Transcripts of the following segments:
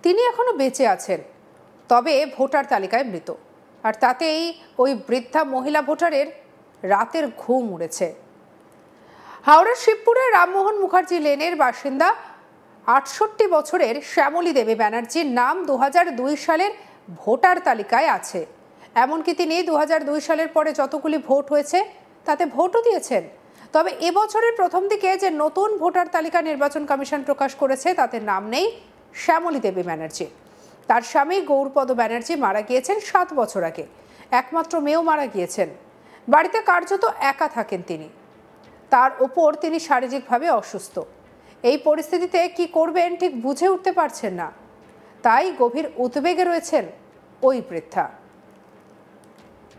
তিনি এখনো বেঁচে আছেন, তবে ভোটার তালিকায় মৃত। আর তাতেই ওই বৃদ্ধা মহিলা ভোটারের রাতের ঘুম উড়েছে। হাওড়ার শিবপুরের রামমোহন মুখার্জি লেনের বাসিন্দা ৬৮ বছরের শ্যামলী দেবী ব্যানার্জির নাম ২০০২ সালের ভোটার তালিকায় আছে। এমনকি তিনি ২০০২ সালের পরে যতগুলি ভোট হয়েছে তাতে ভোটও দিয়েছেন। তবে এবছরের প্রথম দিকে যে নতুন ভোটার তালিকা নির্বাচন কমিশন প্রকাশ করেছে তাতে নাম নেই শ্যামলী দেবী ব্যানার্জি। তার স্বামী গৌরপদ ব্যানার্জি মারা গিয়েছেন ৭ বছর আগে। একমাত্র মেয়েও মারা গিয়েছেন। বাড়িতে কার্যত একা থাকেন তিনি। তার ওপর তিনি শারীরিকভাবে অসুস্থ। এই পরিস্থিতিতে কি করবেন ঠিক বুঝে উঠতে পারছেন না। তাই গভীর উদ্বেগে রয়েছেন ওই বৃদ্ধা।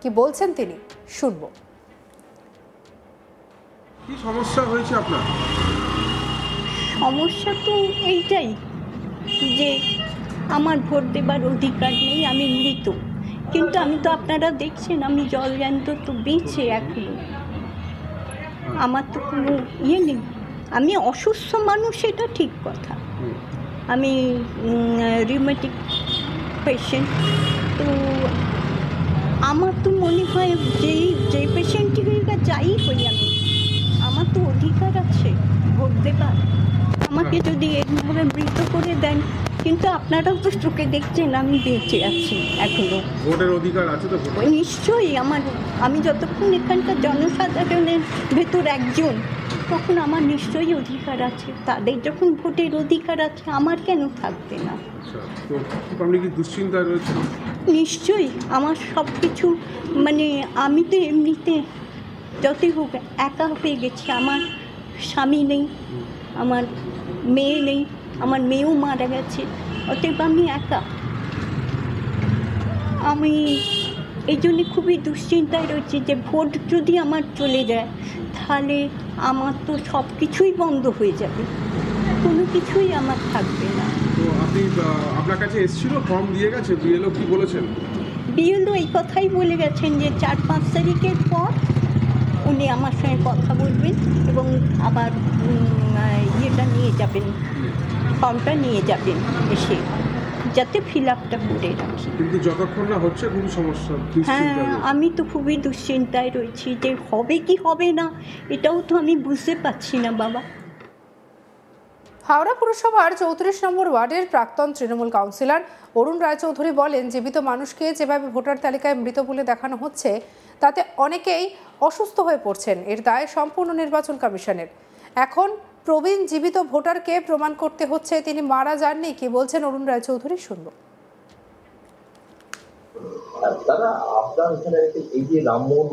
কি বলছেন তিনি শুনব। কি সমস্যা হয়েছে আপনার? সমস্যা তো এইটাই যে আমার ভোট দেবার অধিকার নেই, আমি মৃত। কিন্তু আমি তো, আপনারা দেখছেন, আমি জলজ্যান্ত তো বেঁচে এখনো। আমার তো কোনো ইয়ে নেই। আমি অসুস্থ মানুষ, এটা ঠিক কথা। আমি রিউমেটিক পেশেন্ট। তো আমার তো মনে হয় যেই পেশেন্টই যাই হই আমি, আমার তো অধিকার আছে ভোট দেবার। আমাকে যদি এইভাবে মৃত করে দেন, কিন্তু আপনারাও তো চোখে দেখছেন আমি বেঁচে আছি এখনো। ভোটের অধিকার আছে তো? নিশ্চয়ই আমি যতক্ষণ এখানকার জনসাধারণের ভেতর একজন, তখন আমার নিশ্চয়ই অধিকার আছে। তাদের যখন ভোটের অধিকার আছে, আমার কেন থাকবে না? আপনি কি দুশ্চিন্তায় রয়েছেন? নিশ্চয়ই। আমার সব কিছু, মানে আমি তো এমনিতে যতই হোক একা হয়ে গেছি। আমার স্বামী নেই, আমার মেয়ে নেই, আমার মেয়েও মারা গেছে। অতএব আমি একা। আমি এই জন্যে খুবই দুশ্চিন্তায় রয়েছি যে ভোট যদি আমার চলে যায়, তাহলে আমার তো সব কিছুই বন্ধ হয়ে যাবে, কোনো কিছুই আমার থাকবে না। তো আপনি, আপনার কাছে এসেছিল, ফর্ম দিয়ে গেছে? বিএলও কি বলেছেন? বিএলও এই কথাই বলে গেছেন যে ৪-৫ তারিখের পর উনি আমার সঙ্গে কথা বলবেন এবং আবার ইয়েটা নিয়ে যাবেন, ফর্মটা নিয়ে যাবেন এসে, যাতে ফিল আপটা করে রাখি। কিন্তু যতক্ষণ না হচ্ছে খুবই সমস্যা। হ্যাঁ, আমি তো খুবই দুশ্চিন্তায় রয়েছি যে হবে কি হবে না, এটাও তো আমি বুঝতে পারছি না বাবা। হাওড়া পুরসভার ৩৪ নম্বর ওয়ার্ডের প্রাক্তন তৃণমূল কাউন্সিলর অরুণ রায়চৌধুরী বলেন, জীবিত মানুষকে যেভাবে ভোটার তালিকায় মৃত বলে দেখানো হচ্ছে তাতে অনেকেই অসুস্থ হয়ে পড়ছেন। এর দায় সম্পূর্ণ নির্বাচন কমিশনের। এখন প্রবীণ জীবিত ভোটারকে প্রমাণ করতে হচ্ছে তিনি মারা যাননি। কি বলছেন অরুণ রায়চৌধুরী শুনব। দাদা, আপনার এখানে এই যে রামমোহন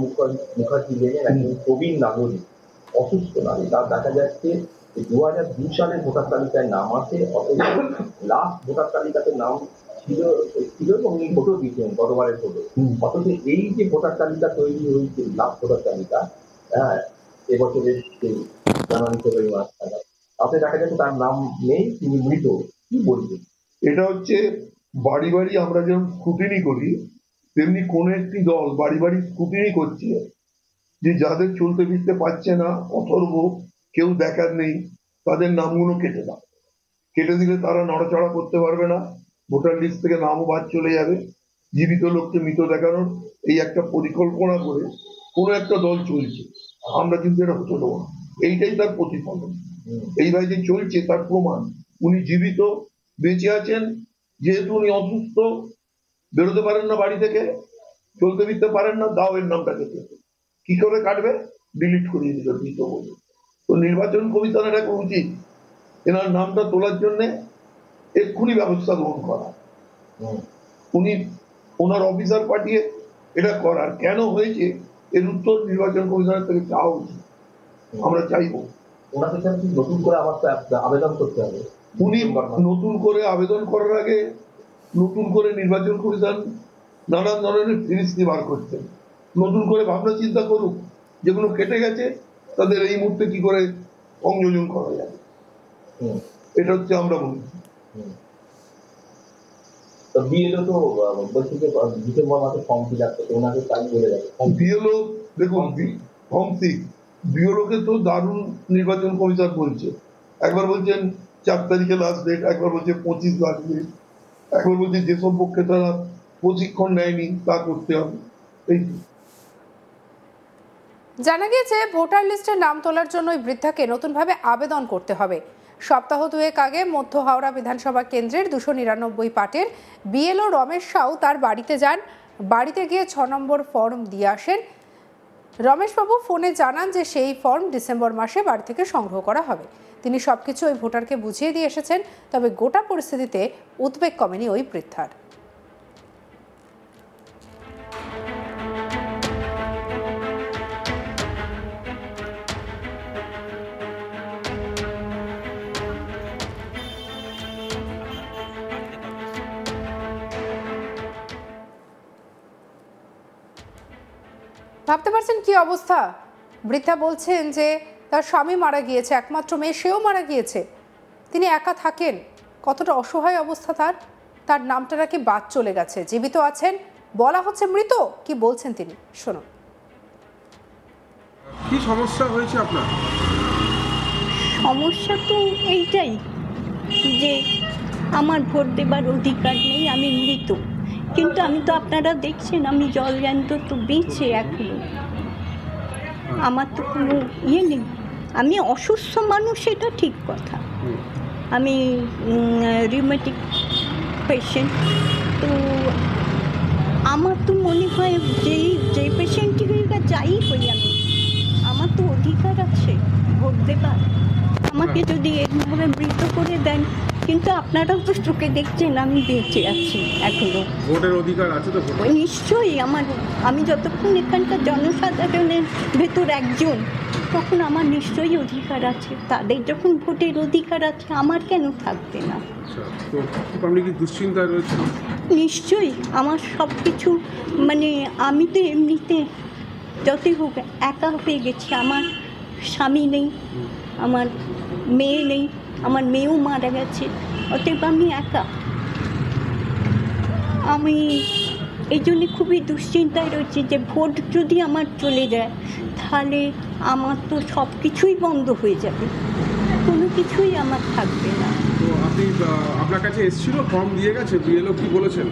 মুখার্জি লেনের একজন প্রবীণ নাগরিক, অসুস্থ নারী, তার দেখা যাচ্ছে ২০০২ সালের ভোটার তালিকায় নাম আছে। অথচ লাস্ট ভোটার তালিকাতে নাম ছিল এবং উনি ভোটও দিয়েছেন গতবারের ভোটে। অথচ এই যে ভোটার তালিকা তৈরি হয়েছে, লাস্ট ভোটার তালিকা, হ্যাঁ, এবছরের জানুয়ারি ফেব্রুয়ারি মাস নাগাদ, তাতে দেখা যাচ্ছে তার নাম নেই, তিনি মৃত। কি বলবেন? এটা হচ্ছে বাড়ি বাড়ি আমরা যেমন স্ক্রুটিনি করি, তেমনি কোন একটি দল বাড়ি বাড়ি স্ক্রুটিনি করছে যে যাদের চলতে ফিরতে পারছে না, অথর্ব, কেউ দেখার নেই, তাদের নামগুলো কেটে দাও। কেটে দিলে তারা নড়াচড়া করতে পারবে না, ভোটার লিস্ট থেকে নামও বাদ চলে যাবে। জীবিত লোককে মৃত দেখানোর এই একটা পরিকল্পনা করে কোনো একটা দল চলছে। আমরা কিন্তু এটা হতে দেবো না। এইটাই তার প্রতিফলন। এইভাবে যে চলছে তার প্রমাণ। উনি জীবিত, বেঁচে আছেন, যেহেতু উনি অসুস্থ, বেরোতে পারেন না বাড়ি থেকে, চলতে ফিরতে পারেন না, দাও এর নামটা কেটে। কি করে কাটবে? ডিলিট করিয়ে দিল মৃত বলে। তো নির্বাচন কমিশনের একটা উচিত এনার নামটা তোলার জন্য এক্ষুনি ব্যবস্থা গ্রহণ করা। উনি ওনার অফিসার পাঠিয়ে এটা করার, কেন হয়েছে এর উত্তর নির্বাচন কমিশনের থেকে চাওয়া উচিত। আমরা চাইবো ওনাকে নতুন করে আবার আবেদন করতে হবে। উনি নতুন করে আবেদন করার আগে নতুন করে নির্বাচন কমিশন নানান ধরনের ফিরিস্তি বার করছেন। নতুন করে ভাবনা চিন্তা করুক, যেগুলো কেটে গেছে তাদের এই মুহূর্তে কি করে সংযোজন করা যাবে। এটা হচ্ছে আমরা বলি। বিএলও তো বলছি যে ডিসেম্বর মাসে ফর্ম ফিল আপ করতে, ওনাকে তাই বলে যাবে। বিএলও দেখুন, ফর্ম 6 বিএলওকে তো দারুণ নির্বাচন কমিশন বলছে। একবার বলছেন 4 তারিখে লাস্ট ডেট, একবার বলছে 25 লাস্ট ডেট। এখন বলছি যেসব পক্ষে তারা প্রশিক্ষণ নেয়নি তা করতে হবে। এই জানা গিয়েছে ভোটার লিস্টে নাম তোলার জন্য ওই বৃদ্ধাকে নতুনভাবে আবেদন করতে হবে। সপ্তাহ দুয়েক আগে মধ্য হাওড়া বিধানসভা কেন্দ্রের 299 পাটের বিএলও রমেশ সাউ তার বাড়িতে যান। বাড়িতে গিয়ে 6 নম্বর ফর্ম দিয়ে আসেন। রমেশবাবু ফোনে জানান যে সেই ফর্ম ডিসেম্বর মাসে বাড়ি থেকে সংগ্রহ করা হবে। তিনি সবকিছু ওই ভোটারকে বুঝিয়ে দিয়ে এসেছেন, তবে গোটা পরিস্থিতিতে উদ্বেগ কমেনি ওই বৃদ্ধার। ভাবতে পারছেন কি অবস্থা? বৃদ্ধা বলছেন যে তার স্বামী মারা গিয়েছে, একমাত্র মেয়ে সেও মারা গিয়েছে, তিনি একা থাকেন। কতটা অসহায় অবস্থা তার নামটা নাকি বাদ চলে গেছে, জীবিত আছেন, বলা হচ্ছে মৃত। কি বলছেন তিনি, শুনুন। কি সমস্যা হয়েছে আপনার? সমস্যা তো এইটাই যে আমার ভোট দেবার অধিকার নেই, আমি মৃত। কিন্তু আমি তো আপনারা দেখছেন আমি জলজ্যান্ত তো বেঁচে এখনো, আমার তো কোনো ইয়ে নেই। আমি অসুস্থ মানুষ, এটা ঠিক কথা। আমি রিউমেটিক পেশেন্ট, তো আমার তো মনে হয় যে পেশেন্টই যাই হই আমি, আমার তো অধিকার আছে ভোট দেবার। আমাকে যদি এরকমভাবে মৃত করে দেন, কিন্তু আপনারাও তো চোখে দেখছেন আমি বেঁচে আছি এখনো। ভোটের অধিকার আছে তো? নিশ্চয়ই আমি যতক্ষণ এখানকার জনসাধারণের ভেতর একজন, তখন আমার নিশ্চয়ই অধিকার আছে। তাদের যখন ভোটের অধিকার আছে, আমার কেন থাকবে না? তো আপনি কি দুশ্চিন্তায় রয়েছেন? নিশ্চয়ই আমার সব কিছু, মানে আমি তো এমনিতে যতই হোক একা হয়ে গেছি। আমার স্বামী নেই, আমার মেয়ে নেই, আমার মেয়েও মারা গেছে, অতএব আমি একা। আমি এই জন্যে খুবই দুশ্চিন্তায় রয়েছি যে ভোট যদি আমার চলে যায়, তাহলে আমার তো সব কিছুই বন্ধ হয়ে যাবে, কোনো কিছুই আমার থাকবে না। তো আপনি আপনার কাছে এসেছিল, ফর্ম দিয়ে গেছে, বিএলও কি বলেছেন?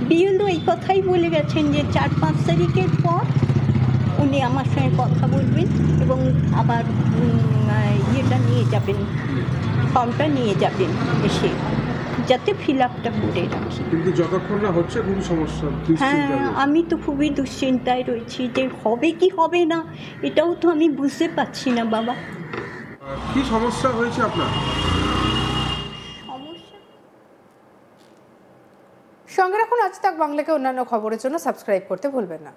বিএলও এই কথাই বলে গেছেন যে 4-5 তারিখের পর উনি আমার সঙ্গে কথা বলবেন এবং আবার ইয়েটা নিয়ে যাবেন, ফর্মটা নিয়ে যাবেন এসে, যাতে ফিল আপটা করে রাখি। কিন্তু যতক্ষণ না হচ্ছে খুবই সমস্যা। হ্যাঁ, আমি তো খুবই দুশ্চিন্তায় রয়েছি যে হবে কি হবে না, এটাও তো আমি বুঝতে পারছি না বাবা। কি সমস্যা হয়েছে আপনার? সঙ্গে রাখুন আজ তাক বাংলাকে অন্যান্য খবরের জন্য সাবস্ক্রাইব করতে ভুলবেন না।